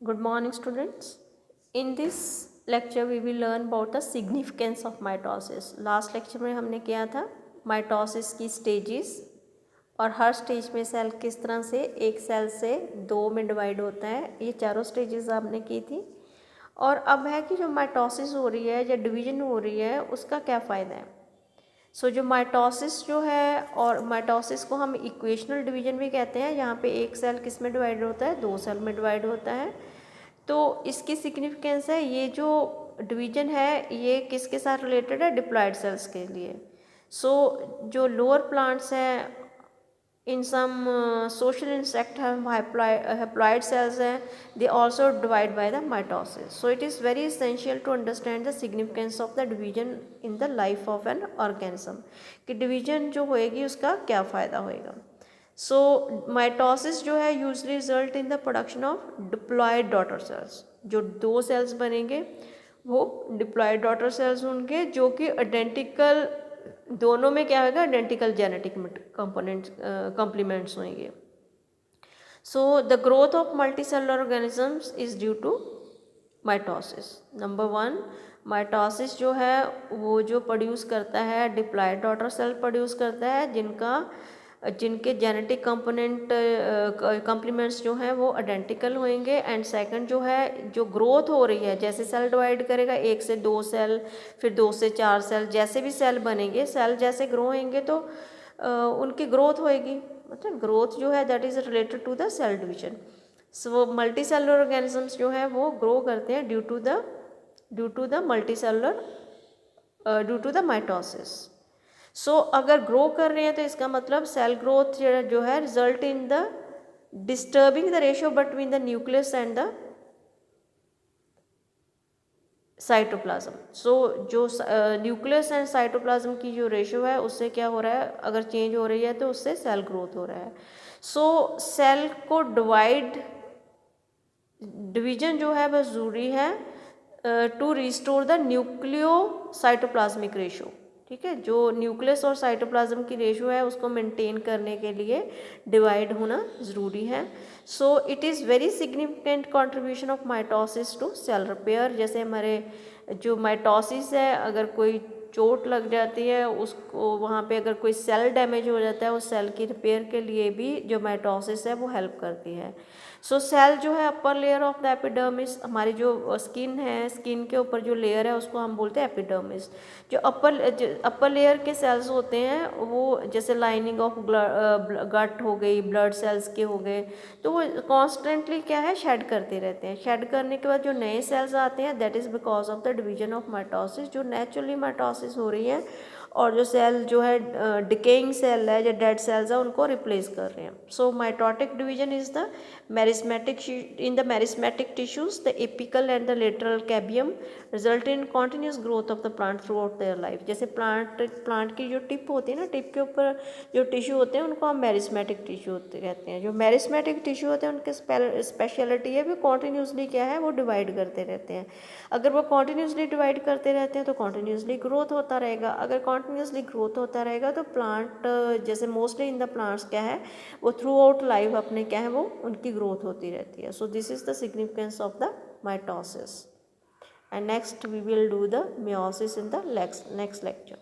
Good morning, students. In this lecture, we will learn about the significance of mitosis. Last lecture में हमने किया था mitosis की stages और हर स्टेज में सेल किस तरह से एक सेल से दो में डिवाइड होता है, ये चारों स्टेजेस आपने की थी। और अब है कि जो माइटोसिस हो रही है या डिवीजन हो रही है उसका क्या फ़ायदा है। जो माइटोसिस जो है, और माइटोसिस को हम इक्वेशनल डिवीजन भी कहते हैं, यहाँ पे एक सेल किस में डिवाइड होता है, दो सेल में डिवाइड होता है। तो इसकी सिग्निफिकेंस है, ये जो डिवीजन है ये किसके साथ रिलेटेड है, डिप्लॉयड सेल्स के लिए। जो लोअर प्लांट्स हैं, in some social insect have haploid cells हैं, they also divide by the mitosis. So it is very essential to understand the significance of the division in the life of an organism, कि division जो होएगी उसका क्या फ़ायदा होएगा। Mitosis जो है usually result in the production of diploid daughter cells. जो दो सेल्स बनेंगे वो डिप्लॉयड डॉटर सेल्स होंगे, जो कि आइडेंटिकल, दोनों में क्या होगा, आइडेंटिकल जेनेटिक कंपोनेंट्स कॉम्प्लीमेंट्स होंगे। The growth of multicellular organisms is due to mitosis. Number one, mitosis जो है वो जो प्रोड्यूस करता है, डिप्लॉयड डॉटर सेल प्रोड्यूस करता है जिनके जेनेटिक कंपोनेंट कॉम्प्लीमेंट्स जो हैं वो आइडेंटिकल होंगे। एंड सेकंड जो है, जो ग्रोथ हो रही है, जैसे सेल डिवाइड करेगा, एक से दो सेल, फिर दो से चार सेल, जैसे भी सेल बनेंगे, सेल जैसे ग्रो होंगे तो उनकी ग्रोथ होएगी। मतलब ग्रोथ जो है that is related to the cell division. Multicellular organisms जो है वो ग्रो करते हैं due to the multicellular, due to the mitosis. अगर ग्रो कर रहे हैं तो इसका मतलब सेल ग्रोथ जो है result in the disturbing the ratio between the nucleus and the cytoplasm. जो न्यूक्लियस एंड साइटोप्लाज्म की जो रेशियो है उससे क्या हो रहा है, अगर चेंज हो रही है तो उससे सेल ग्रोथ हो रहा है। सेल को डिवीजन जो है वह ज़रूरी है to restore the nucleocytoplasmic ratio. ठीक है, जो न्यूक्लियस और साइटोप्लाज्म की रेशो है उसको मेंटेन करने के लिए डिवाइड होना ज़रूरी है। It is very significant contribution of mitosis to cell repair. जैसे हमारे जो माइटोसिस है, अगर कोई चोट लग जाती है उसको, वहाँ पे अगर कोई सेल डैमेज हो जाता है, उस सेल की रिपेयर के लिए भी जो माइटोसिस है वो हेल्प करती है। सेल जो है upper layer of the epidermis, हमारी जो स्किन है, स्किन के ऊपर जो लेयर है उसको हम बोलते हैं एपिडर्मिस। जो अपर लेयर के सेल्स होते हैं वो जैसे लाइनिंग ऑफ गट हो गई, ब्लड सेल्स के हो गए, तो वो कॉन्स्टेंटली क्या है, शेड करते रहते हैं। शेड करने के बाद जो नए सेल्स आते हैं that is because of the division of mitosis. जो नेचुरली माइटोसिस हो रही है और जो सेल जो है डिकेइंग सेल है या डेड सेल्स है उनको रिप्लेस कर रहे हैं। Mitotic division is the meristematic, in the meristematic tissues the apical and the lateral cambium result in continuous growth of the plant throughout their life. जैसे plant की जो टिप होती है ना, टिप के ऊपर जो टिश्यू होते हैं उनको हम मेरिस्मेटिक टिश्यू कहते हैं। जो मेरिस्मेटिक टिश्यू होते हैं उनके स्पेशलिटी है भी कॉन्टिन्यूसली क्या है, वो डिवाइड करते रहते हैं। अगर वो कॉन्टिन्यूसली डिवाइड करते रहते हैं तो कॉन्टिन्यूसली ग्रोथ होता रहेगा। अगर कॉन्टिन्यूसली ग्रोथ होता रहेगा तो प्लांट, जैसे मोस्टली इन द प्लांट्स क्या है, वो थ्रू आउट लाइफ अपने क्या है वो उनकी ग्रोथ होती रहती है। This is the significance of the mitosis. And next we will do the meiosis in the next lecture.